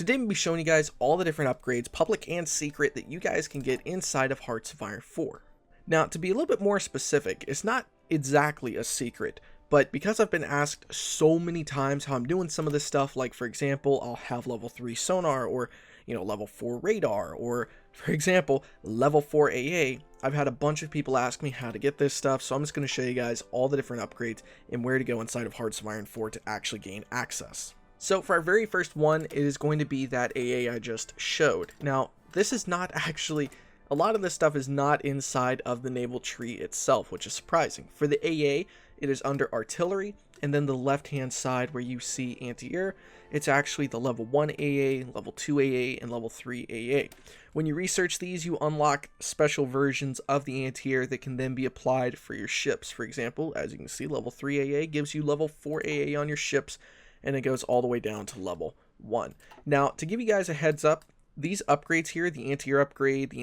Today I'm going to be showing you guys all the different upgrades, public and secret, that you guys can get inside of Hearts of Iron 4. Now, to be a little bit more specific, it's not exactly a secret, but because I've been asked so many times how I'm doing some of this stuff, like for example, I'll have level 3 sonar, or level 4 radar, or for example, level 4 AA, I've had a bunch of people ask me how to get this stuff, so I'm just going to show you guys all the different upgrades and where to go inside of Hearts of Iron 4 to actually gain access. So for our very first one, it is going to be that AA I just showed. Now, this is not actually, a lot of this stuff is not inside of the naval tree itself, which is surprising. For the AA, it is under artillery, and then the left-hand side where you see anti-air, it's actually the level 1 AA, level 2 AA, and level 3 AA. When you research these, you unlock special versions of the anti-air that can then be applied for your ships. For example, as you can see, level 3 AA gives you level 4 AA on your ships, and it goes all the way down to level 1. Now, to give you guys a heads up, these upgrades here, the anti-air upgrade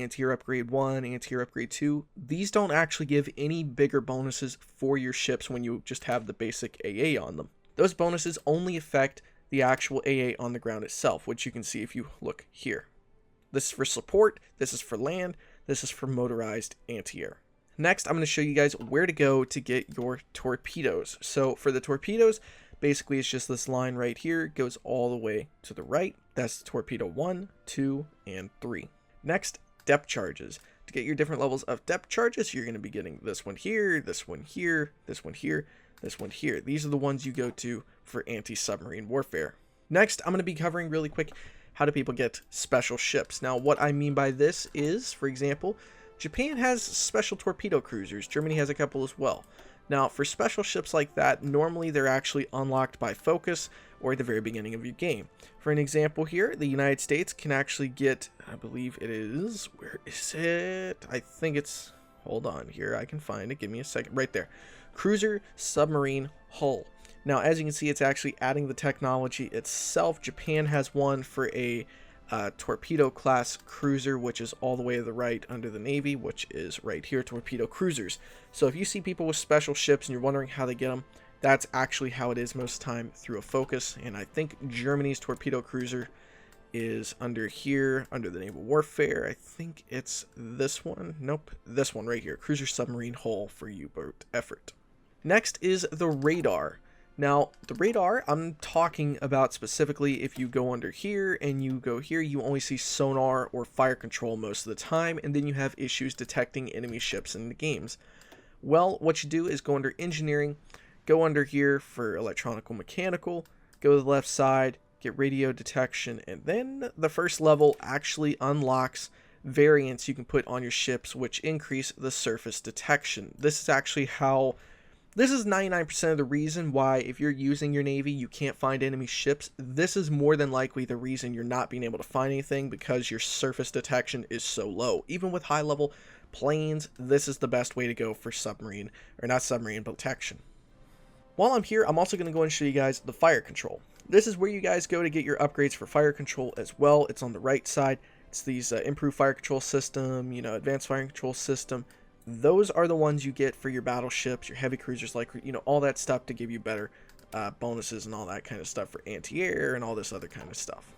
1, anti-air upgrade 2, these don't actually give any bigger bonuses for your ships when you just have the basic AA on them. Those bonuses only affect the actual AA on the ground itself, which you can see if you look here. This is for support, this is for land, this is for motorized anti-air. Next, I'm going to show you guys where to go to get your torpedoes. So for the torpedoes, basically it's just this line right here, it goes all the way to the right. That's torpedo 1, 2, and 3. Next, depth charges. To get your different levels of depth charges, you're going to be getting this one here, this one here, this one here, this one here. These are the ones you go to for anti-submarine warfare. Next, I'm going to be covering really quick how do people get special ships. Now, what I mean by this is, for example, Japan has special torpedo cruisers. Germany has a couple as well. Now, for special ships like that, normally they're actually unlocked by focus or at the very beginning of your game. For an example here, the United States can actually get, I believe it is, where is it? I think it's, hold on here, I can find it, give me a second, right there. Cruiser submarine hull. Now, as you can see, it's actually adding the technology itself. Japan has one for a torpedo class cruiser, which is all the way to the right under the Navy, which is right here, torpedo cruisers. So if you see people with special ships and you're wondering how they get them, that's actually how it is most of the time, through a focus. And I think Germany's torpedo cruiser is under here, under the naval warfare. I think it's this one. Nope, this one right here, cruiser submarine hull for U-boat effort. Next is the radar. Now, the radar, I'm talking about specifically if you go under here and you go here, you only see sonar or fire control most of the time, and then you have issues detecting enemy ships in the games. Well, what you do is go under engineering, go under here for electronical mechanical, go to the left side, get radio detection, and then the first level actually unlocks variants you can put on your ships which increase the surface detection. This is actually how... This is 99% of the reason why, if you're using your Navy, you can't find enemy ships. This is more than likely the reason you're not being able to find anything, because your surface detection is so low. Even with high-level planes, this is the best way to go for submarine, or not submarine, but detection. While I'm here, I'm also going to go and show you guys the fire control. This is where you guys go to get your upgrades for fire control as well. It's on the right side. It's these improved fire control system, advanced fire control system. Those are the ones you get for your battleships, your heavy cruisers, like, all that stuff to give you better bonuses and all that kind of stuff for anti-air and all this other kind of stuff.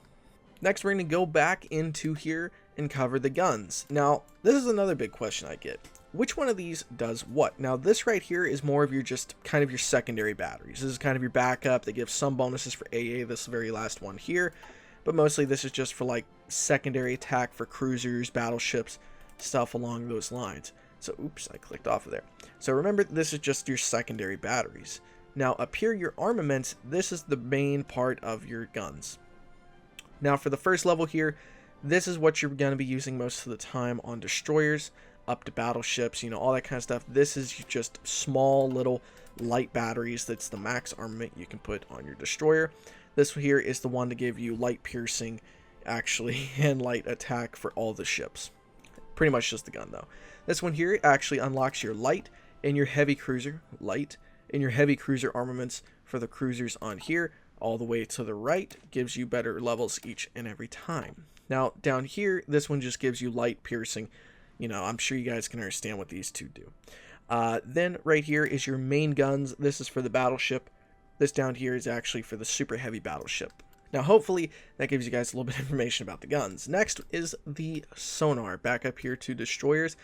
Next, we're going to go back into here and cover the guns. Now, this is another big question I get. Which one of these does what? Now, this right here is more of your just kind of your secondary batteries. This is kind of your backup. They give some bonuses for AA, this very last one here. But mostly this is just for like secondary attack for cruisers, battleships, stuff along those lines. So, oops, I clicked off of there. So remember, this is just your secondary batteries. Now, up here, your armaments, this is the main part of your guns. Now, for the first level here, this is what you're going to be using most of the time on destroyers, up to battleships, all that kind of stuff. This is just small little light batteries. That's the max armament you can put on your destroyer. This here is the one to give you light piercing, actually, and light attack for all the ships. Pretty much just the gun, though. This one here actually unlocks your light and your heavy cruiser, light, and your heavy cruiser armaments for the cruisers on here, all the way to the right, gives you better levels each and every time. Now, down here, this one just gives you light piercing. I'm sure you guys can understand what these two do. Then right here is your main guns. This is for the battleship. This down here is actually for the super heavy battleship. Now, hopefully, that gives you guys a little bit of information about the guns. Next is the sonar. Back up here to destroyers.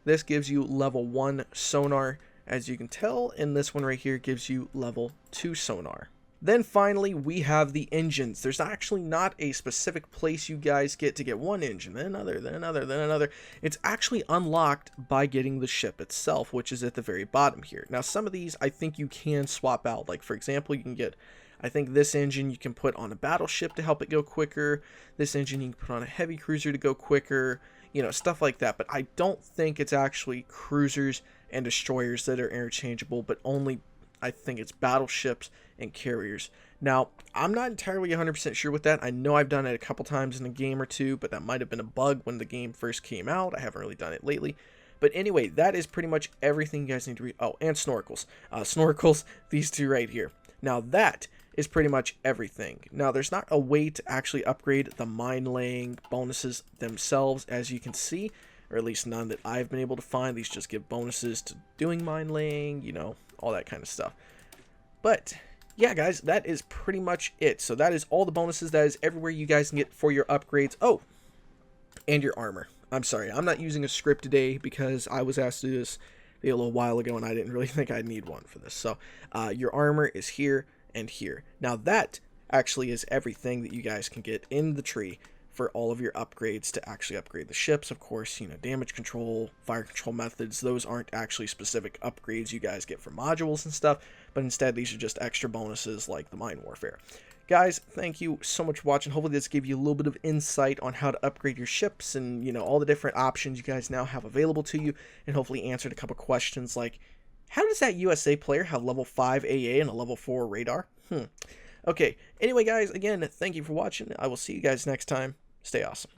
This gives you level 1 sonar, as you can tell, and this one right here gives you level 2 sonar. Then finally, we have the engines. There's actually not a specific place you guys get to get one engine, then another, then another, then another. It's actually unlocked by getting the ship itself, which is at the very bottom here. Now, some of these I think you can swap out. Like, for example, you can get, I think this engine you can put on a battleship to help it go quicker. This engine you can put on a heavy cruiser to go quicker. You know, stuff like that. But I don't think it's actually cruisers and destroyers that are interchangeable, but only, I think it's battleships and carriers. Now, I'm not entirely 100% sure with that. I know I've done it a couple times in a game or two, but that might have been a bug when the game first came out. I haven't really done it lately. But anyway, that is pretty much everything you guys need to read. Oh, and snorkels. Snorkels, these two right here. Now, that is pretty much everything. Now, there's not a way to actually upgrade the mine laying bonuses themselves, as you can see, or at least none that I've been able to find. These just give bonuses to doing mine laying, you know, all that kind of stuff. But yeah, guys, that is pretty much it. So that is all the bonuses. That is everywhere you guys can get for your upgrades. Oh, and your armor. I'm sorry, I'm not using a script today because I was asked to do this a little while ago and I didn't really think I'd need one for this. So your armor is here and here. Now that actually is everything that you guys can get in the tree for all of your upgrades to actually upgrade the ships. Of course, you know, damage control, fire control methods, those aren't actually specific upgrades you guys get for modules and stuff, but instead these are just extra bonuses like the mine warfare. Guys, thank you so much for watching. Hopefully this gave you a little bit of insight on how to upgrade your ships and, you know, all the different options you guys now have available to you, and hopefully answered a couple questions like, how does that USA player have level 5 AA and a level 4 radar? Okay, anyway guys, again, thank you for watching. I will see you guys next time. Stay awesome.